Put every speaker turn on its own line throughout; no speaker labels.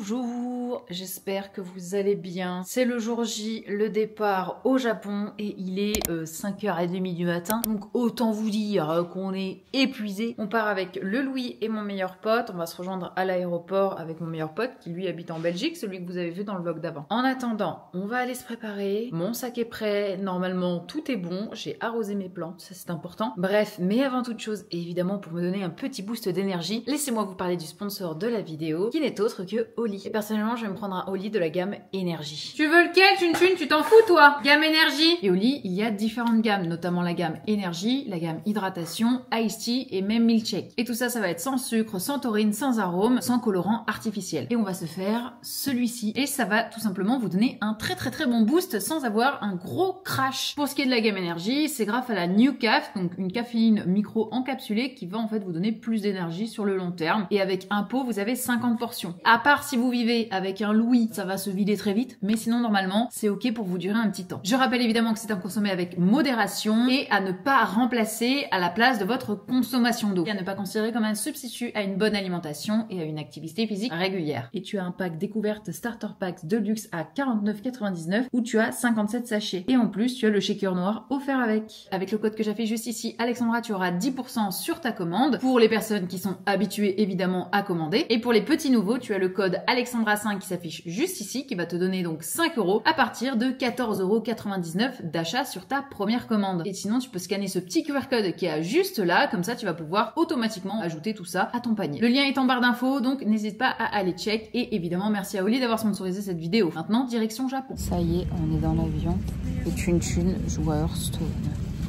Bonjour, j'espère que vous allez bien. C'est le jour J, le départ au Japon et il est 5h30 du matin. Donc autant vous dire qu'on est épuisé. On part avec le Louis et mon meilleur pote. On va se rejoindre à l'aéroport avec mon meilleur pote qui lui habite en Belgique, celui que vous avez vu dans le vlog d'avant. En attendant, on va aller se préparer. Mon sac est prêt, normalement tout est bon. J'ai arrosé mes plantes, ça c'est important. Bref, mais avant toute chose, et évidemment pour me donner un petit boost d'énergie, laissez-moi vous parler du sponsor de la vidéo qui n'est autre que Oli. Et personnellement, je vais me prendre un Oli de la gamme énergie. Tu veux lequel, Chun, tu t'en fous toi? Gamme énergie. Et Oli, il y a différentes gammes, notamment la gamme énergie, la gamme hydratation, iced tea et même milkshake. Et tout ça, ça va être sans sucre, sans taurine, sans arôme, sans colorant artificiel. Et on va se faire celui-ci. Et ça va tout simplement vous donner un très bon boost sans avoir un gros crash. Pour ce qui est de la gamme énergie, c'est grâce à la New Caf, donc une caféine micro encapsulée qui va en fait vous donner plus d'énergie sur le long terme. Et avec un pot, vous avez 50 portions. À part si vous vivez avec un Louis, ça va se vider très vite, mais sinon normalement c'est ok pour vous durer un petit temps. Je rappelle évidemment que c'est à consommer avec modération et à ne pas remplacer à la place de votre consommation d'eau. Et à ne pas considérer comme un substitut à une bonne alimentation et à une activité physique régulière. Et tu as un pack découverte Starter Packs de luxe à 49,99 où tu as 57 sachets. Et en plus tu as le shaker noir offert avec. Avec le code que j'affiche juste ici, Alexandra, tu auras 10% sur ta commande pour les personnes qui sont habituées évidemment à commander. Et pour les petits nouveaux, tu as le code Alexandra5 qui s'affiche juste ici, qui va te donner donc 5 € à partir de 14,99 € d'achat sur ta première commande. Et sinon, tu peux scanner ce petit QR code qui est juste là, comme ça tu vas pouvoir automatiquement ajouter tout ça à ton panier. Le lien est en barre d'infos, donc n'hésite pas à aller check. Et évidemment, merci à Oli d'avoir sponsorisé cette vidéo. Maintenant, direction Japon. Ça y est, on est dans l'avion. Et Chun joue à Hearthstone.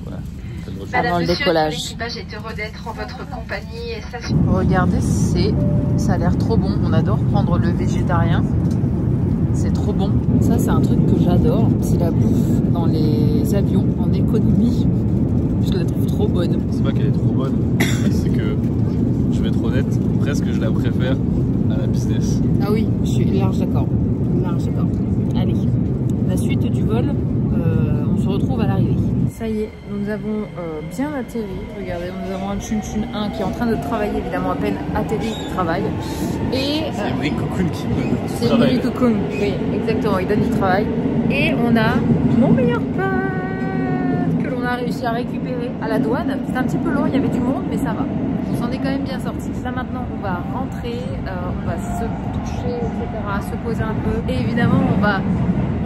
Voilà. Avant le décollage.
L'équipage est heureux d'être en votre compagnie et ça.
Regardez, ça a l'air trop bon. On adore prendre le végétarien. C'est trop bon. Ça, c'est un truc que j'adore. C'est la bouffe dans les avions en économie. Je la trouve trop bonne.
C'est pas qu'elle est trop bonne, c'est que, je vais être honnête, presque je la préfère à la business.
Ah oui, je suis large d'accord. Large d'accord. Allez, la suite du vol, on se retrouve à l'arrivée. Ça y est, nous avons bien atterri. Regardez, nous avons un Chun 1 qui est en train de travailler, évidemment à peine atterri, il travaille. Et
c'est Emily Cocoon qui donne du
c'est
travail.
Emily Cocoon, oui, exactement, il donne du travail. Et on a mon meilleur pote que l'on a réussi à récupérer à la douane. C'est un petit peu long, il y avait du monde, mais ça va. On s'en est quand même bien sorti. Là maintenant, on va rentrer, on va se toucher, etc., se poser un peu. Et évidemment,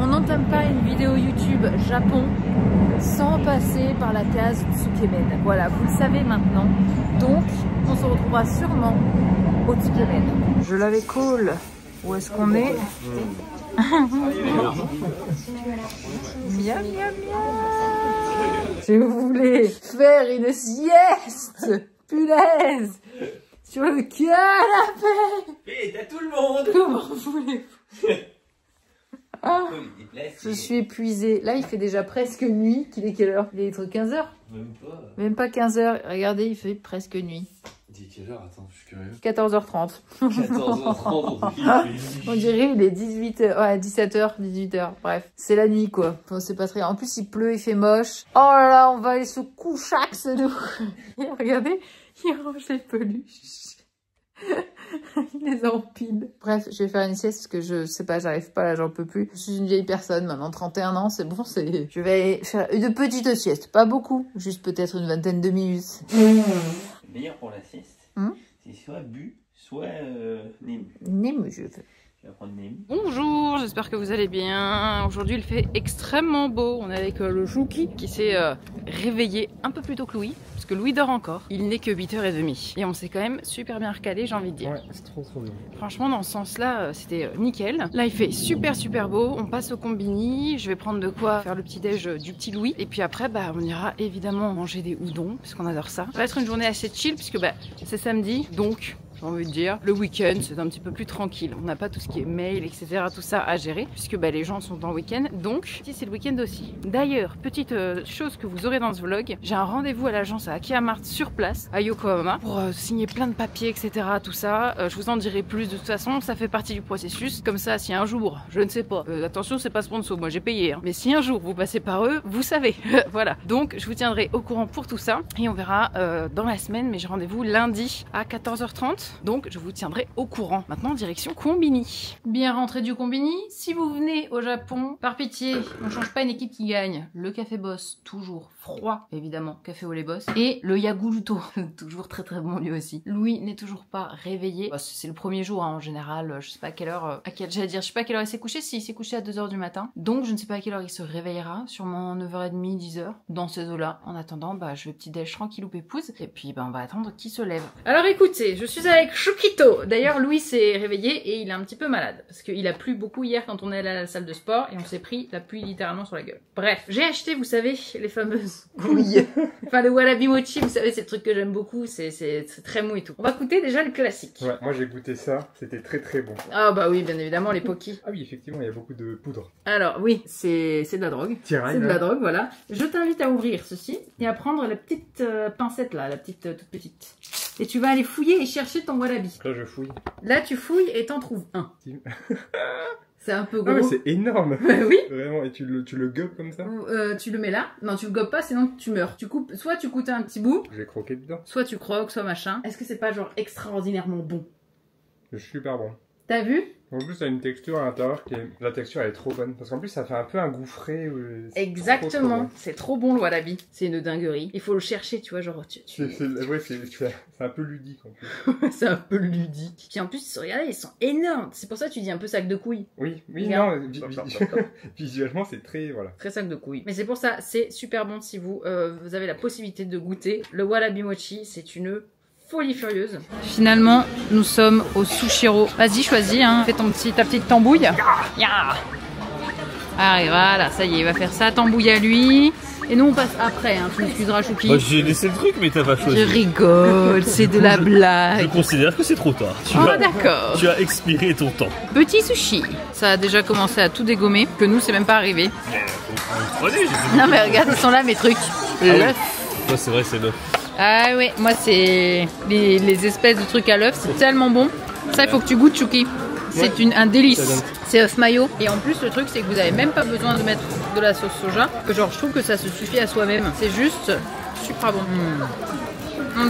on n'entame pas une vidéo YouTube Japon sans passer par la case Tsukemen. Voilà, vous le savez maintenant. Donc, on se retrouvera sûrement au Tsukemen. Je l'avais call. Où est-ce qu'on est? Miam, miam, miam. Je voulais faire une sieste. Punaise. Sur le canapé.
Et t'as tout le monde.
Comment voulez-vous? Ah, je suis épuisée. Là, il fait déjà presque nuit. Il est quelle heure? Il est 15h?
Même pas.
Même pas 15h. Regardez, il fait presque nuit.
Dis quelle heure? Attends, je suis curieux.
14h30.
14h30.
On dirait il est 18h. Ouais, 17h, 18h. Bref, c'est la nuit quoi. Enfin, c'est pas très. En plus, il pleut, il fait moche. Oh là là, on va aller se coucher, nous. Regardez, il range les peluches. Il les empile. Bref, je vais faire une sieste parce que je sais pas, j'arrive pas là, j'en peux plus. Je suis une vieille personne, maintenant 31 ans, c'est bon, c'est... Je vais faire une petite sieste, pas beaucoup, juste peut-être une vingtaine de minutes.
Le meilleur pour la sieste, c'est soit bu, soit Nemu.
Nemu, je veux.
Je vais prendre Nemu.
Bonjour, j'espère que vous allez bien. Aujourd'hui, il fait extrêmement beau. On est avec le Jouki qui s'est réveillé un peu plus tôt que Louis, parce que Louis dort encore. Il n'est que 8h30. Et on s'est quand même super bien recalé, j'ai envie de dire.
Ouais, c'est trop bien.
Franchement, dans ce sens-là, c'était nickel. Là, il fait super beau. On passe au combini. Je vais prendre de quoi faire le petit-déj du petit Louis. Et puis après, on ira évidemment manger des udon, parce qu'on adore ça. Ça va être une journée assez chill, puisque c'est samedi, donc... j'ai envie de dire, le week-end c'est un petit peu plus tranquille, on n'a pas tout ce qui est mail, etc., tout ça à gérer, puisque les gens sont en week-end, donc si c'est le week-end aussi. D'ailleurs, petite chose que vous aurez dans ce vlog, j'ai un rendez-vous à l'agence à Akihamart sur place, à Yokohama, pour signer plein de papiers, etc., tout ça. Je vous en dirai plus, de toute façon, ça fait partie du processus, comme ça, si un jour, je ne sais pas, attention, c'est pas sponsor, moi j'ai payé, hein, mais si un jour vous passez par eux, vous savez, voilà. Donc, je vous tiendrai au courant pour tout ça, et on verra dans la semaine, mais j'ai rendez-vous lundi à 14h30. vacances. Donc je vous tiendrai au courant. Maintenant direction Combini. Bien rentré du Combini. Si vous venez au Japon, par pitié, on change pas une équipe qui gagne. Le café Boss, toujours froid, évidemment, café au lait Boss. Et le Yaguluto, toujours très très bon lui aussi. Louis n'est toujours pas réveillé. Bah, c'est le premier jour hein, en général, je sais pas à quelle heure, j'allais dire, je sais pas à quelle heure il s'est couché, si il s'est couché à 2h du matin. Donc je ne sais pas à quelle heure il se réveillera, sûrement 9h30, 10h, dans ces eaux-là. En attendant, bah je vais petit déj tranquille ou pépouze, et puis bah on va attendre qu'il se lève. Alors écoutez, je suis avec Chukito. D'ailleurs Louis s'est réveillé et il est un petit peu malade, parce qu'il a plu beaucoup hier quand on est allé à la salle de sport, et on s'est pris la pluie littéralement sur la gueule. Bref, j'ai acheté, vous savez, les fameuses couilles. Enfin le wallaby mochi, vous savez, c'est le truc que j'aime beaucoup, c'est très mou et tout. On va goûter déjà le classique.
Ouais, moi j'ai goûté ça, c'était très très bon.
Ah bah oui, bien évidemment, les Poki.
Ah oui, effectivement, il y a beaucoup de poudre.
Alors oui, c'est de la drogue.
Tiraille,
C'est de la drogue, voilà. Je t'invite à ouvrir ceci et à prendre la petite pincette là, la petite toute petite. Et tu vas aller fouiller et chercher ton wallaby.
Là je fouille.
Là tu fouilles et t'en trouves un. C'est un peu gros.
Ah mais c'est énorme.
Oui.
Vraiment, et tu le gobes comme ça?
Tu le mets là. Non, tu le gobes pas, sinon tu meurs. Tu coupes, soit tu coûtes un petit bout,
J'ai croqué dedans.
soit tu croques, soit machin. Est-ce que c'est pas genre extraordinairement bon?
C'est super bon.
T'as vu?
En plus, ça a une texture à l'intérieur qui est... La texture, elle est trop bonne. Parce qu'en plus, ça fait un peu un goût frais.
Exactement. C'est trop bon le wallaby. C'est une dinguerie. Il faut le chercher, tu vois, genre...
Ouais, c'est un peu ludique en plus.
C'est un peu ludique. Puis en plus, regardez, ils sont énormes. C'est pour ça que tu dis un peu sac de couilles.
Oui,
Regarde.
non, visuellement, c'est très... Voilà.
Très sac de couilles. Mais c'est pour ça, c'est super bon si vous avez la possibilité de goûter. Le wallaby mochi, c'est une... folie furieuse. Finalement, nous sommes au Sushiro. Vas-y, choisis, hein. Fais ta petite tambouille. Yeah. Allez, voilà, ça y est, il va faire sa tambouille à lui. Et nous, on passe après, hein. Tu m'excuseras, Chouki.
Bah, j'ai laissé le truc, mais t'as pas choisi.
Je rigole, c'est de la blague.
Je considère que c'est trop tard.
D'accord.
Tu as expiré ton temps.
Petit sushi. Ça a déjà commencé à tout dégommer, que nous, c'est même pas arrivé. Non, mais regarde, ils sont là, mes trucs. L'œuf.
Ouais, c'est vrai, c'est l'œuf.
Ah oui, moi c'est les espèces de trucs à l'œuf, c'est tellement bon. Ça, il faut que tu goûtes, Chouki. C'est un délice. C'est œuf mayo. Et en plus, le truc, c'est que vous avez même pas besoin de mettre de la sauce soja. Que genre, je trouve que ça se suffit à soi-même. C'est juste super bon.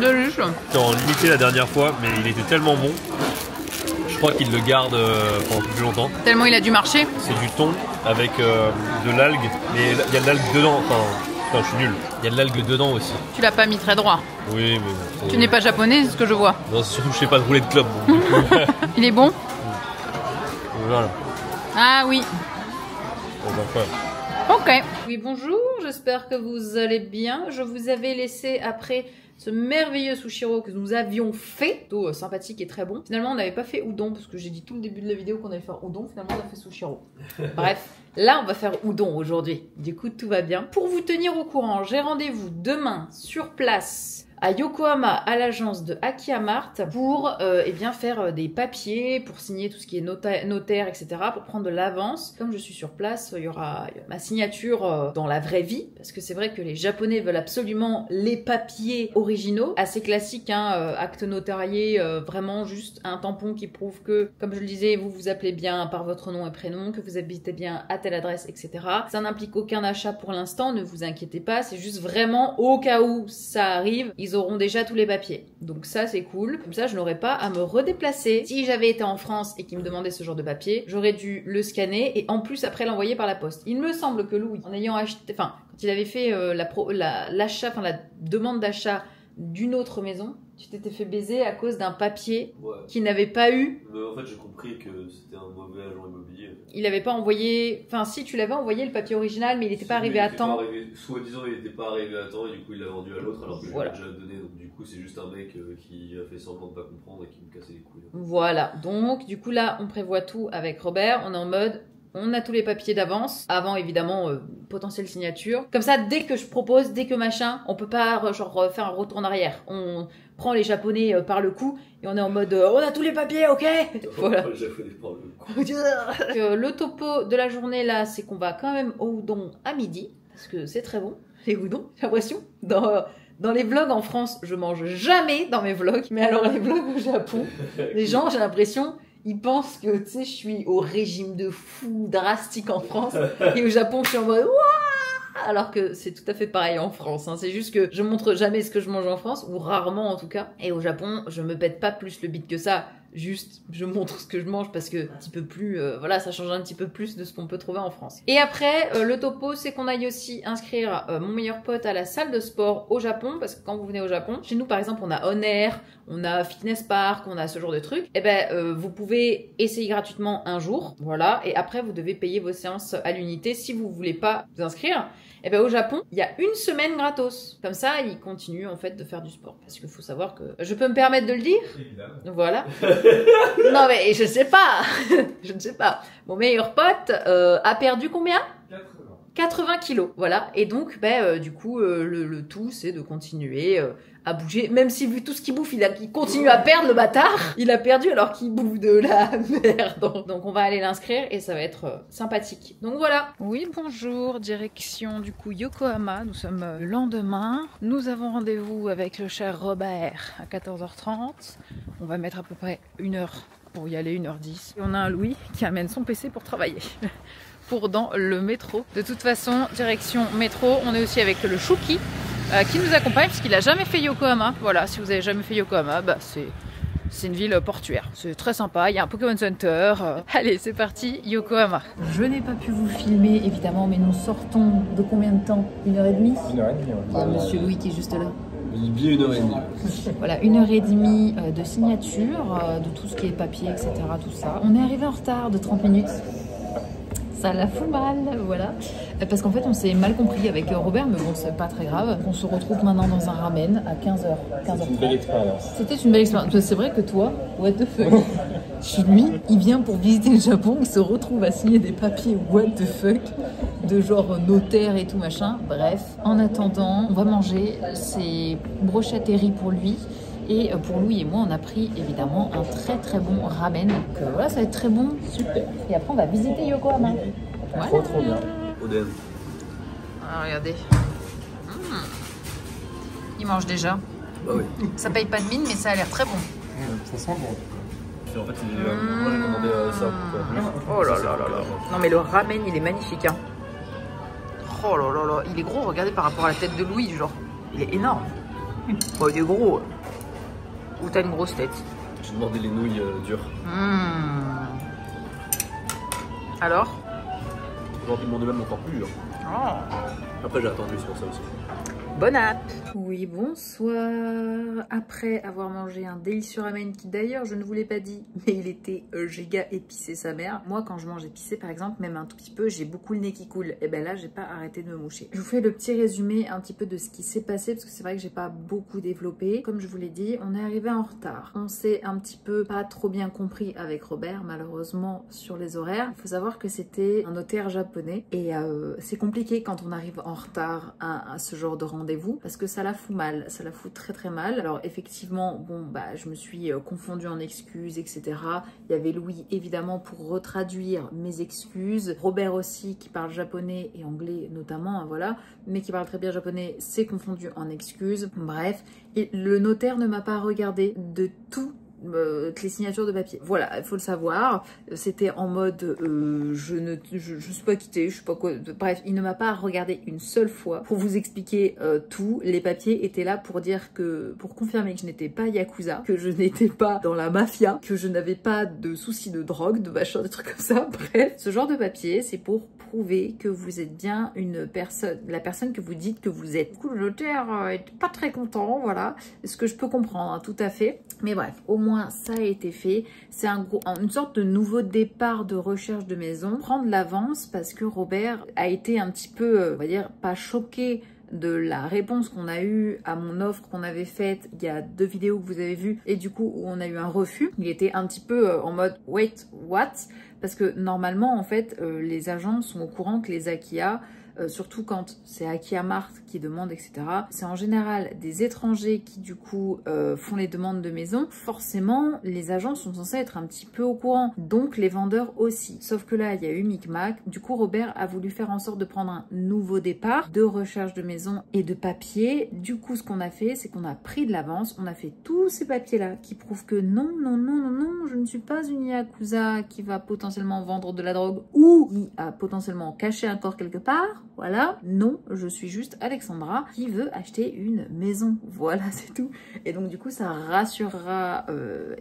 Délice.
C'était en limité la dernière fois, mais il était tellement bon. Je crois qu'il le garde pendant plus longtemps.
Tellement il a dû marcher.
C'est du thon avec de l'algue. Mais il y a de l'algue dedans. Enfin, je suis nul. Il y a de l'algue dedans aussi.
Tu l'as pas mis très droit.
Oui, mais...
Tu n'es pas japonais, c'est ce que je vois.
Non, surtout que je sais pas de rouler de club. Donc, du coup...
Il est bon?
Voilà.
Ah oui.
Enfin.
Ok. Oui, bonjour, j'espère que vous allez bien. Je vous avais laissé après ce merveilleux Sushiro que nous avions fait, plutôt sympathique et très bon. Finalement, on n'avait pas fait udon, parce que j'ai dit tout le début de la vidéo qu'on allait faire udon. Finalement, on a fait Sushiro. Bref, là, on va faire udon aujourd'hui. Du coup, tout va bien. Pour vous tenir au courant, j'ai rendez-vous demain sur place à Yokohama, à l'agence de Akihamart, pour eh bien faire des papiers, pour signer tout ce qui est notaire, etc., pour prendre de l'avance. Comme je suis sur place, il y aura ma signature dans la vraie vie, parce que c'est vrai que les Japonais veulent absolument les papiers originaux, assez classiques, hein, acte notarié, vraiment juste un tampon qui prouve que, comme je le disais, vous vous appelez bien par votre nom et prénom, que vous habitez bien à telle adresse, etc. Ça n'implique aucun achat pour l'instant, ne vous inquiétez pas, c'est juste vraiment au cas où ça arrive, ils auront déjà tous les papiers. Donc ça, c'est cool. Comme ça, je n'aurais pas à me redéplacer. Si j'avais été en France et qu'ils me demandaient ce genre de papier, j'aurais dû le scanner et en plus après l'envoyer par la poste. Il me semble que Louis, en ayant acheté, enfin, quand il avait fait l'achat, enfin la demande d'achat d'une autre maison, tu t'étais fait baiser à cause d'un papier qu'il n'avait pas eu.
Mais en fait, j'ai compris que c'était un mauvais agent immobilier.
Il n'avait pas envoyé... Enfin, si, tu l'avais envoyé le papier original, mais il n'était pas arrivé à temps.
Soi-disant, il n'était pas arrivé à temps et du coup, il l'a vendu à l'autre alors que je
Voilà.
l'ai déjà donné. Donc, du coup, c'est juste un mec qui a fait semblant de pas comprendre et qui me cassait les couilles.
Voilà. Donc, du coup, là, on prévoit tout avec Robert. On est en mode... On a tous les papiers d'avance, avant évidemment potentielle signature. Comme ça, dès que je propose, dès que machin, on peut pas genre faire un retour en arrière. On prend les Japonais par le cou et on est en mode on a tous les papiers, ok. Voilà.
Les Japonais par le cou.
Le topo de la journée là, c'est qu'on va quand même au udon à midi parce que c'est très bon. Les udon, j'ai l'impression dans les vlogs en France, je mange jamais dans mes vlogs, mais alors les vlogs au Japon, les gens, j'ai l'impression, ils pensent que, tu sais, je suis au régime de fou drastique en France. Et au Japon, je suis en mode, waouh, alors que c'est tout à fait pareil en France. Hein. C'est juste que je montre jamais ce que je mange en France, ou rarement en tout cas. Et au Japon, je me pète pas plus le bide que ça. Juste, je montre ce que je mange parce que un petit peu plus, voilà, ça change un petit peu plus de ce qu'on peut trouver en France. Et après, le topo, c'est qu'on aille aussi inscrire mon meilleur pote à la salle de sport au Japon, parce que quand vous venez au Japon, chez nous par exemple, on a On Air, on a Fitness Park, on a ce genre de trucs. Et ben, vous pouvez essayer gratuitement un jour, voilà, et après vous devez payer vos séances à l'unité si vous voulez pas vous inscrire. Et ben au Japon, il y a une semaine gratos. Comme ça, ils continuent en fait de faire du sport. Parce qu'il faut savoir que je peux me permettre de le dire. Évidemment. Voilà. Non mais je sais pas. Je ne sais pas. Mon meilleur pote a perdu combien ? 80 kilos, voilà. Et donc, du coup, le tout, c'est de continuer à bouger. Même si, vu tout ce qu'il bouffe, il continue à perdre, le bâtard. Il a perdu alors qu'il bouffe de la merde. Donc, on va aller l'inscrire et ça va être sympathique. Donc, voilà. Oui, bonjour. Direction, du coup, Yokohama. Nous sommes le lendemain. Nous avons rendez-vous avec le cher Robert à 14h30. On va mettre à peu près 1 heure pour y aller, 1h10. Et on a un Louis qui amène son PC pour travailler. Pour dans le métro. De toute façon, direction métro, on est aussi avec le Shuki qui nous accompagne parce qu'il n'a jamais fait Yokohama. Voilà, si vous avez jamais fait Yokohama, c'est une ville portuaire. C'est très sympa, il y a un Pokémon Center. Allez, c'est parti, Yokohama. Je n'ai pas pu vous filmer évidemment, mais nous sortons de combien de temps? 1h30
1h30, ouais.
Il y a Monsieur Louis qui est juste là.
Bien 1h30.
Voilà, 1h30 de signature, de tout ce qui est papier, etc. Tout ça. On est arrivé en retard de 30 minutes. Ça la fout mal, voilà. Parce qu'en fait, on s'est mal compris avec Robert, mais bon, c'est pas très grave. On se retrouve maintenant dans un ramen à 15h.
C'est une belle expérience.
C'était une belle expérience. C'est vrai que toi, what the fuck. Chez lui, il vient pour visiter le Japon, il se retrouve à signer des papiers what the fuck, de genre notaire et tout machin. Bref, en attendant, on va manger. C'est brochette et riz pour lui. Et pour Louis et moi, on a pris évidemment un très très bon ramen. Donc voilà, ça va être très bon.
Super.
Et après, on va visiter Yokohama. Voilà.
Trop bien.
Oden.
Ah, regardez. Il mange déjà.
Bah oui.
Ça paye pas de mine, mais ça a l'air très bon.
Ça sent bon.
En fait, moi j'ai commandé ça.
Oh là là là là. Non mais le ramen, il est magnifique. Hein. Oh là là là. Il est gros, regardez par rapport à la tête de Louis, genre. Il est énorme. Bon, il est gros. Ou t'as une grosse tête?
J'ai demandé les nouilles dures.
Alors?
J'ai envie de demander même encore plus dur. Après j'ai attendu, c'est pour ça aussi.
Bon app. Oui, bonsoir. Après avoir mangé un délicieux ramen qui d'ailleurs je ne vous l'ai pas dit, mais il était giga épicé sa mère. Moi quand je mange épicé par exemple, même un tout petit peu, j'ai beaucoup le nez qui coule. Et ben là j'ai pas arrêté de me moucher. Je vous fais le petit résumé un petit peu de ce qui s'est passé parce que c'est vrai que j'ai pas beaucoup développé. Comme je vous l'ai dit, on est arrivé en retard. On s'est un petit peu pas trop bien compris avec Robert malheureusement sur les horaires. Il faut savoir que c'était un notaire japonais et c'est compliqué quand on arrive en retard à ce genre de rendez-vous parce que ça la fout mal, ça la fout très très mal. Alors effectivement, bon je me suis confondue en excuses, etc. Il y avait Louis évidemment pour retraduire mes excuses, Robert aussi qui parle japonais et anglais notamment, hein, voilà, mais qui parle très bien japonais, s'est confondu en excuses. Bref, et le notaire ne m'a pas regardé de tout les signatures de papier. Voilà, il faut le savoir. C'était en mode je suis pas quittée, je sais pas quoi. Bref, il ne m'a pas regardé une seule fois pour vous expliquer tout. Les papiers étaient là pour dire que, pour confirmer que je n'étais pas yakuza, que je n'étais pas dans la mafia, que je n'avais pas de soucis de drogue, de machin, des trucs comme ça. Bref, ce genre de papier, c'est pour prouver que vous êtes bien une personne, la personne que vous dites que vous êtes. Du coup, le notaire est pas très content, voilà. Ce que je peux comprendre, hein, tout à fait. Mais bref, au moins ça a été fait. C'est une sorte de nouveau départ de recherche de maison. Prendre l'avance parce que Robert a été un petit peu, on va dire, pas choqué de la réponse qu'on a eue à mon offre qu'on avait faite il y a 2 vidéos que vous avez vues et du coup où on a eu un refus. Il était un petit peu en mode wait, what? Parce que normalement en fait les agents sont au courant que les Akiya, surtout quand c'est Akiya Mart qui demande, etc. C'est en général des étrangers qui du coup font les demandes de maison. Forcément, les agents sont censés être un petit peu au courant, donc les vendeurs aussi. Sauf que là, il y a eu micmac. Du coup, Robert a voulu faire en sorte de prendre un nouveau départ de recherche de maison et de papier. Du coup, ce qu'on a fait, c'est qu'on a pris de l'avance. On a fait tous ces papiers-là qui prouvent que non, non, non, non, non, je ne suis pas une yakuza qui va potentiellement vendre de la drogue ou qui a potentiellement caché un corps quelque part. Voilà, non, je suis juste Alexandra qui veut acheter une maison. Voilà, c'est tout. Et donc du coup, ça rassurera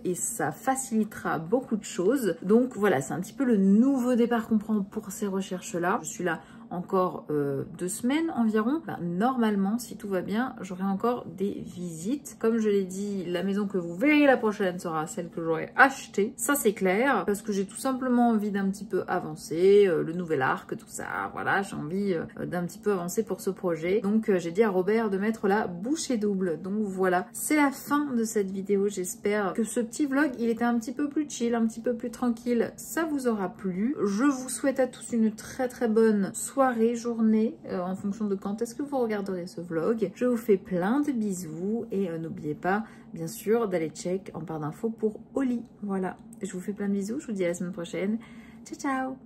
et ça facilitera beaucoup de choses. Donc voilà, c'est un petit peu le nouveau départ qu'on prend pour ces recherches-là. Je suis là encore 2 semaines environ. Ben, normalement, si tout va bien, j'aurai encore des visites. Comme je l'ai dit, la maison que vous verrez la prochaine sera celle que j'aurai achetée. Ça, c'est clair, parce que j'ai tout simplement envie d'un petit peu avancer, le nouvel arc, tout ça. Voilà, j'ai envie d'un petit peu avancer pour ce projet. Donc, j'ai dit à Robert de mettre la bouchée double. Donc voilà, c'est la fin de cette vidéo. J'espère que ce petit vlog, il était un petit peu plus chill, un petit peu plus tranquille. Ça vous aura plu. Je vous souhaite à tous une très très bonne soirée, journée, en fonction de quand est-ce que vous regarderez ce vlog. Je vous fais plein de bisous et n'oubliez pas, bien sûr, d'aller check en barre d'infos pour Oli. Voilà, je vous fais plein de bisous, je vous dis à la semaine prochaine. Ciao, ciao!